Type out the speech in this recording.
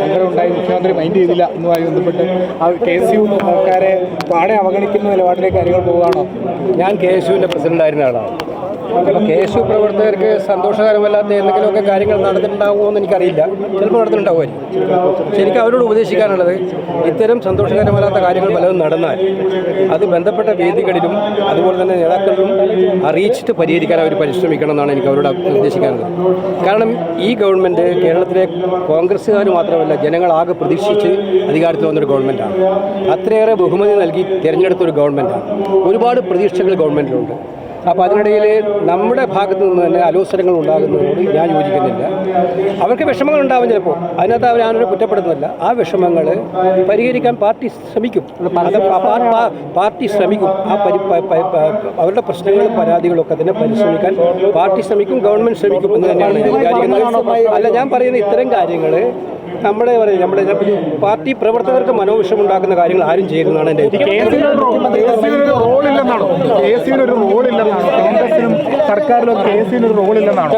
സങ്കടം ഉണ്ടായി, മുഖ്യമന്ത്രി മൈൻഡ് ചെയ്തില്ല എന്നുമായി ബന്ധപ്പെട്ട് ആ KSU സർക്കാരെ പാടെ അവഗണിക്കുന്ന നിലപാടിലേക്ക് കാര്യങ്ങൾ പോവുകയാണോ? ഞാൻ KSUവിൻ്റെ പ്രസിഡൻ്റായിരുന്ന ആളാണ്. അപ്പോൾ KSU പ്രവർത്തകർക്ക് സന്തോഷകരമല്ലാത്ത എന്തെങ്കിലുമൊക്കെ കാര്യങ്ങൾ നടന്നിട്ടുണ്ടാകുമോ എന്ന് എനിക്കറിയില്ല. ചിലപ്പോൾ നടന്നിട്ടുണ്ടാവുമായിരിക്കും. പക്ഷേ എനിക്ക് അവരോട് ഉപദേശിക്കാനുള്ളത്, ഇത്തരം സന്തോഷകരമല്ലാത്ത കാര്യങ്ങൾ പലതും നടന്നാൽ അത് ബന്ധപ്പെട്ട വേദികളിലും അതുപോലെ തന്നെ നേതാക്കളിലും അറിയിച്ചിട്ട് പരിഹരിക്കാൻ അവർ പരിശ്രമിക്കണം എന്നാണ് എനിക്ക് അവരോട് നിർദ്ദേശിക്കാനുള്ളത്. കാരണം ഈ ഗവൺമെൻറ് കേരളത്തിലെ കോൺഗ്രസ്സുകാർ മാത്രമല്ല, ജനങ്ങളാകെ പ്രതീക്ഷിച്ച് അധികാരത്തിൽ വന്നൊരു ഗവൺമെൻറ്റാണ്. അത്രയേറെ ബഹുമതി നൽകി തിരഞ്ഞെടുത്തൊരു ഗവൺമെൻറ്റാണ്. ഒരുപാട് പ്രതീക്ഷകൾ ഗവൺമെൻറ്റിലുണ്ട്. അപ്പോൾ അതിനിടയിൽ നമ്മുടെ ഭാഗത്തു നിന്ന് തന്നെ അലോസരങ്ങൾ ഉണ്ടാകുന്നതിനോട് ഞാൻ യോജിക്കുന്നില്ല. അവർക്ക് വിഷമങ്ങൾ ഉണ്ടാവും ചിലപ്പോൾ, അതിനകത്ത് അവർ ഞാനൊരു കുറ്റപ്പെടുന്നില്ല. ആ വിഷമങ്ങൾ പരിഹരിക്കാൻ പാർട്ടി ശ്രമിക്കും. പാർട്ടി ശ്രമിക്കും. അവരുടെ പ്രശ്നങ്ങളും പരാതികളൊക്കെ തന്നെ പരിശ്രമിക്കാൻ പാർട്ടി ശ്രമിക്കും, ഗവൺമെൻറ് ശ്രമിക്കും എന്ന് തന്നെയാണ് ഞാൻ വിചാരിക്കുന്നത്. അല്ല, ഞാൻ പറയുന്ന ഇത്തരം കാര്യങ്ങൾ നമ്മുടെ പാർട്ടി പ്രവർത്തകർക്ക് മനോവിഷമുണ്ടാക്കുന്ന കാര്യങ്ങൾ ആരും ചെയ്യുന്നതാണ് എൻ്റെ കോൺഗ്രസിനും സർക്കാരിലും KSUവിനൊരു റോളില്ലെന്നാണോ?